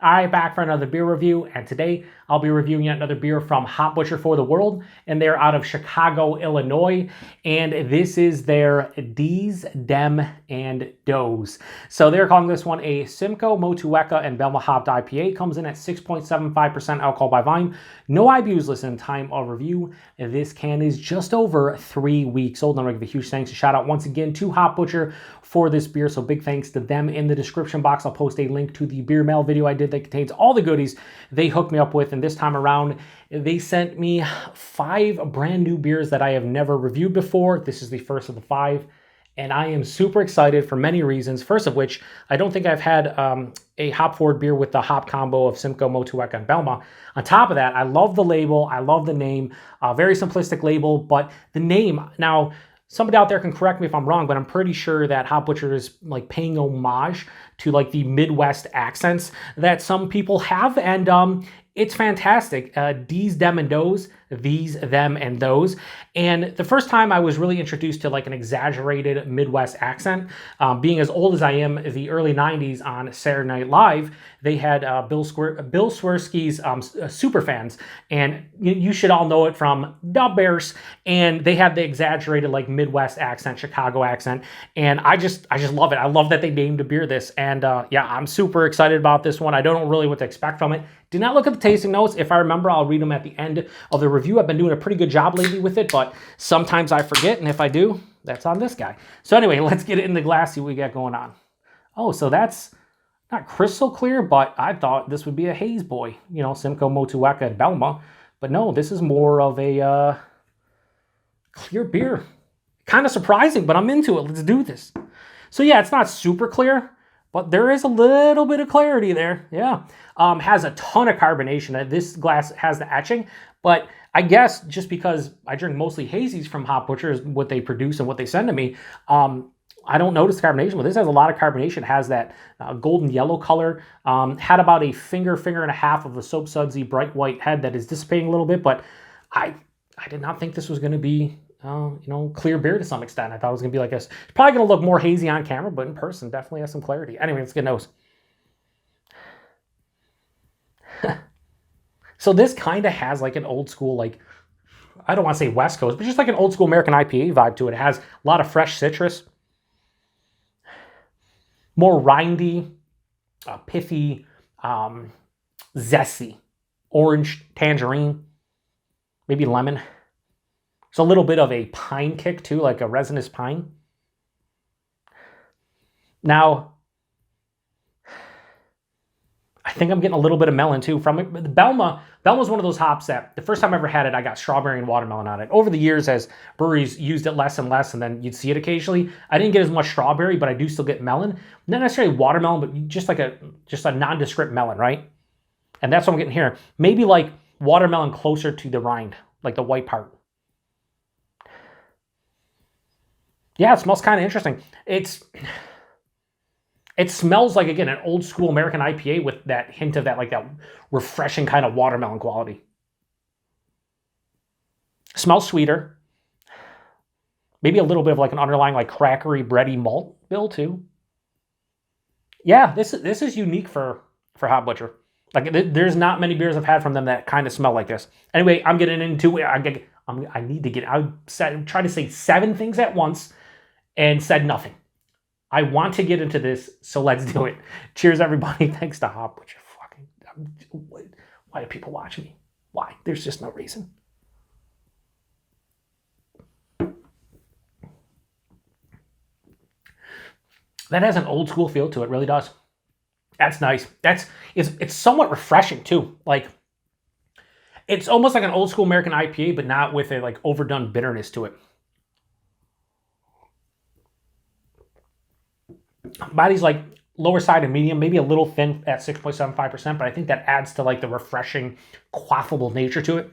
Alright, back for another beer review, and today I'll be reviewing yet another beer from Hop Butcher for the World, and they're out of Chicago, Illinois, and this is their Dese, Dem, and Dose. So they're calling this one a Simcoe, Motueka and Belma-hopped IPA. Comes in at 6.75% alcohol by volume. No IBUs listed in time of review. This can is just over 3 weeks old. And I'm going to give a huge thanks and shout out once again to Hop Butcher for this beer. So big thanks to them. In the description box, I'll post a link to the beer mail video I did that contains all the goodies they hooked me up with. And this time around, they sent me 5 brand new beers that I have never reviewed before. This is the first of the 5. And I am super excited for many reasons. First of which, I don't think I've had a hop-forward beer with the hop combo of Simcoe, Motueka, and Belma. On top of that, I love the label. I love the name. Very simplistic label, but the name... Now, somebody out there can correct me if I'm wrong, but I'm pretty sure that Hop Butcher is like paying homage to like the Midwest accents that some people have. And it's fantastic. Dese, Dem, and Dose. These, them, and those. And the first time I was really introduced to like an exaggerated Midwest accent, being as old as I am, the early 90s on Saturday Night Live, they had Bill Swirsky's Superfans, and you should all know it from Da Bears, and they had the exaggerated like Midwest accent, Chicago accent, and I just love it. I love that they named a beer this, and yeah, I'm super excited about this one. I don't know really what to expect from it. Do not look at the tasting notes. If I remember, I'll read them at the end of the review. I've been doing a pretty good job lately with it, but sometimes I forget, and if I do, that's on this guy. So anyway, let's get it in the glass, see what we got going on. Oh, so that's not crystal clear, but I thought this would be a haze boy, you know, Simcoe, Motueka, and Belma. But no, this is more of a clear beer. Kind of surprising, but I'm into it. Let's do this. So yeah, it's not super clear, but there is a little bit of clarity there. Yeah. Has a ton of carbonation. This glass has the etching, but I guess just because I drink mostly hazies from Hop Butcher is what they produce and what they send to me, I don't notice carbonation, but this has a lot of carbonation. It has that golden yellow color. Had about a finger and a half of a soap sudsy bright white head that is dissipating a little bit, but I did not think this was going to be you know, clear beer to some extent. I thought it was going to be like this. It's probably going to look more hazy on camera, but in person definitely has some clarity. Anyway, let's get nose. So this kind of has like an old school, like, I don't want to say West Coast, but just like an old school American IPA vibe to it. It has a lot of fresh citrus, more rindy, pithy, zesty, orange, tangerine, maybe lemon. There's a little bit of a pine kick too, like a resinous pine. Now, I think I'm getting a little bit of melon too from it. The Belma is one of those hops that the first time I ever had it, I got strawberry and watermelon on it. Over the years, as breweries used it less and less, and then you'd see it occasionally, I didn't get as much strawberry, but I do still get melon. Not necessarily watermelon, but just a nondescript melon, right? And that's what I'm getting here. Maybe like watermelon closer to the rind, like the white part. Yeah, it smells kind of interesting. It smells like, again, an old school American IPA with that hint of that, like that refreshing kind of watermelon quality. Smells sweeter. Maybe a little bit of like an underlying like crackery, bready malt bill too. Yeah, this is unique for Hop Butcher. Like there's not many beers I've had from them that kind of smell like this. Anyway, I'm getting into it. I need to get. I'm trying to say 7 things at once and said nothing. I want to get into this, so let's do it. Cheers, everybody. Thanks to Hop Butcher. Why do people watch me? Why? There's just no reason. That has an old school feel to it, really does. That's nice. It's somewhat refreshing too. Like, it's almost like an old school American IPA, but not with a like overdone bitterness to it. Body's like lower side and medium, maybe a little thin at 6.75%, but I think that adds to like the refreshing, quaffable nature to it.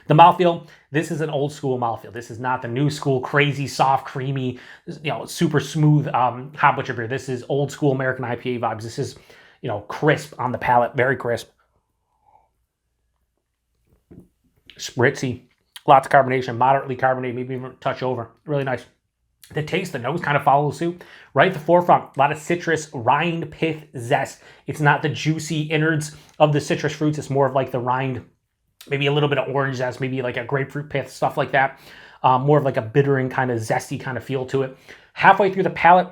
The mouthfeel, this is an old school mouthfeel. This is not the new school, crazy, soft, creamy, you know, super smooth Hop Butcher beer. This is old school American IPA vibes. This is, you know, crisp on the palate, very crisp. Spritzy, lots of carbonation, moderately carbonated, maybe even a touch over. Really nice. The taste, the nose kind of follows suit. Right at the forefront, a lot of citrus, rind, pith, zest. It's not the juicy innards of the citrus fruits. It's more of like the rind, maybe a little bit of orange zest, maybe like a grapefruit pith, stuff like that. More of like a bittering kind of zesty kind of feel to it. Halfway through the palate,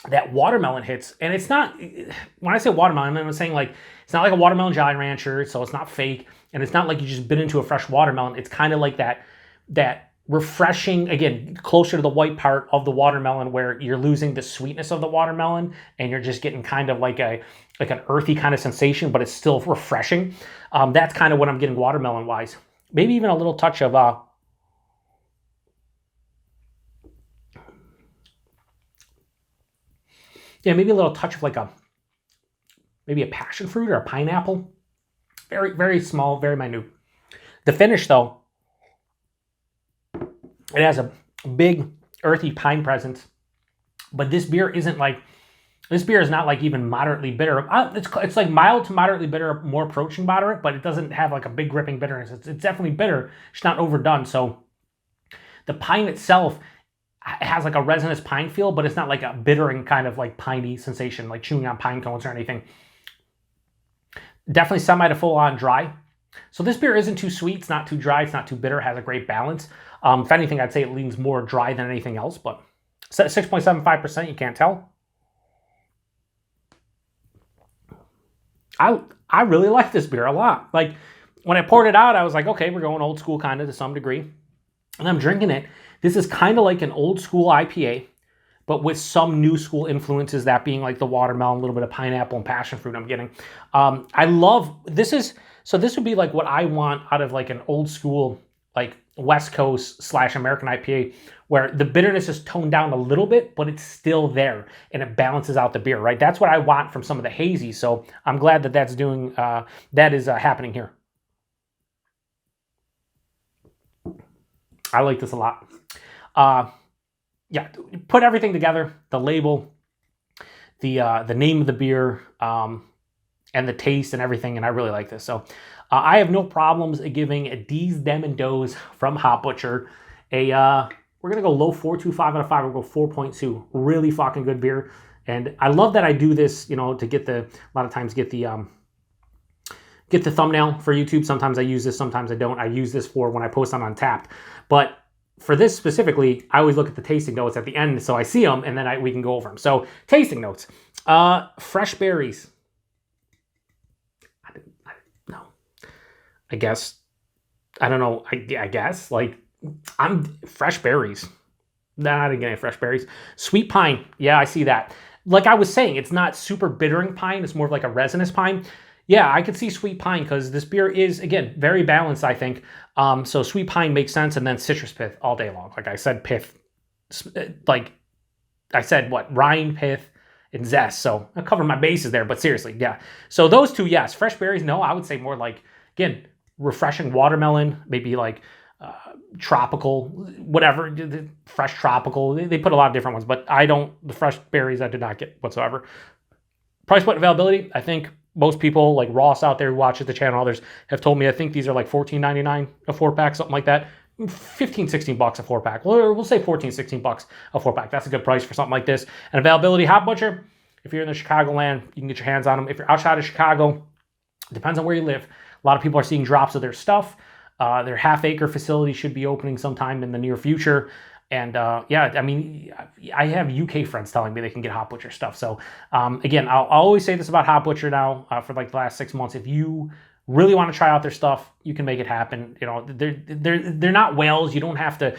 that watermelon hits, and it's not, when I say watermelon, I'm saying like, it's not like a watermelon Jolly Rancher, so it's not fake, and it's not like you just bit into a fresh watermelon. It's kind of like that refreshing, again, closer to the white part of the watermelon where you're losing the sweetness of the watermelon, and you're just getting kind of like an earthy kind of sensation, but it's still refreshing. That's kind of what I'm getting watermelon-wise. Maybe even a little touch of, maybe a little touch of like maybe a passion fruit or a pineapple. Very, very small, very minute. The finish, though, it has a big earthy pine presence, but this beer is not like even moderately bitter. It's like mild to moderately bitter, more approaching moderate, but it doesn't have like a big gripping bitterness. It's definitely bitter. It's not overdone. So the pine itself has like a resinous pine feel, but it's not like a bittering kind of like piney sensation, like chewing on pine cones or anything. Definitely semi to full on dry. So this beer isn't too sweet. It's not too dry. It's not too bitter. It has a great balance. If anything, I'd say it leans more dry than anything else, but 6.75%, you can't tell. I really like this beer a lot. Like when I poured it out, I was like, okay, we're going old school kind of to some degree. And I'm drinking it. This is kind of like an old school IPA, but with some new school influences, that being like the watermelon, a little bit of pineapple and passion fruit I'm getting. I love, this would be like what I want out of like an old school, like West Coast / American IPA, where the bitterness is toned down a little bit, but it's still there and it balances out the beer, right? That's what I want from some of the hazy. So I'm glad that that is happening here. I like this a lot. Yeah, put everything together, the label, the name of the beer, and the taste and everything, and I really like this. So I have no problems giving a Dese, Dem Dose from Hop Butcher we're going to go low 4.25 out of 5. We'll go 4.2. Really fucking good beer. And I love that I do this, to get a lot of times get the thumbnail for YouTube. Sometimes I use this, sometimes I don't. I use this for when I post on Untapped. But for this specifically, I always look at the tasting notes at the end so I see them and then we can go over them. So tasting notes. Fresh berries. I guess. I don't know. I guess. Like, I'm fresh berries. Nah, I didn't get any fresh berries. Sweet pine. Yeah, I see that. Like I was saying, it's not super bittering pine. It's more of like a resinous pine. Yeah, I could see sweet pine because this beer is, again, very balanced, I think. So sweet pine makes sense, and then citrus pith all day long. Like I said, pith. Like I said, what? Rind, pith, and zest. So I covered my bases there, but seriously, yeah. So those two, yes. Fresh berries, no. I would say more like, again, refreshing watermelon, maybe like tropical, whatever, fresh tropical. They put a lot of different ones, but the fresh berries I did not get whatsoever. Price point availability, I think most people like Ross out there who watches the channel, others have told me I think these are like $14.99 a 4-pack, something like that. 15, 16 bucks a 4-pack. We'll say 14, 16 bucks a 4-pack. That's a good price for something like this. And availability, Hop Butcher, if you're in the Chicagoland, you can get your hands on them. If you're outside of Chicago, depends on where you live. A lot of people are seeing drops of their stuff. Their half-acre facility should be opening sometime in the near future. And yeah, I mean, I have UK friends telling me they can get Hop Butcher stuff. So again, I'll always say this about Hop Butcher now for like the last 6 months. If you really want to try out their stuff, you can make it happen. They're not whales. You don't have to,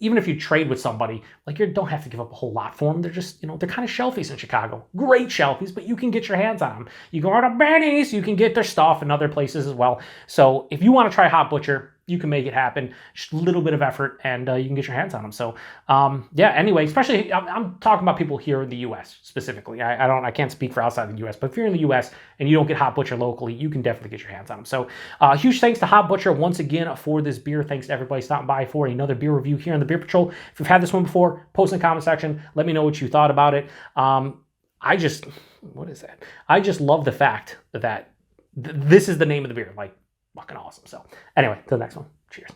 even if you trade with somebody, like you don't have to give up a whole lot for them. They're just, they're kind of shelfies in Chicago. Great shelfies, but you can get your hands on them. You go to Benny's, you can get their stuff in other places as well. So if you want to try Hop Butcher, you can make it happen. Just a little bit of effort, and you can get your hands on them. So yeah. Anyway, especially I'm talking about people here in the U.S. specifically. I can't speak for outside the U.S. But if you're in the U.S. and you don't get Hop Butcher locally, you can definitely get your hands on them. So huge thanks to Hop Butcher once again for this beer. Thanks to everybody stopping by for another beer review here on the Beer Patrol. If you've had this one before, post in the comment section. Let me know what you thought about it. What is that? I just love the fact that this is the name of the beer. Like, fucking awesome. So anyway, till the next one. Cheers.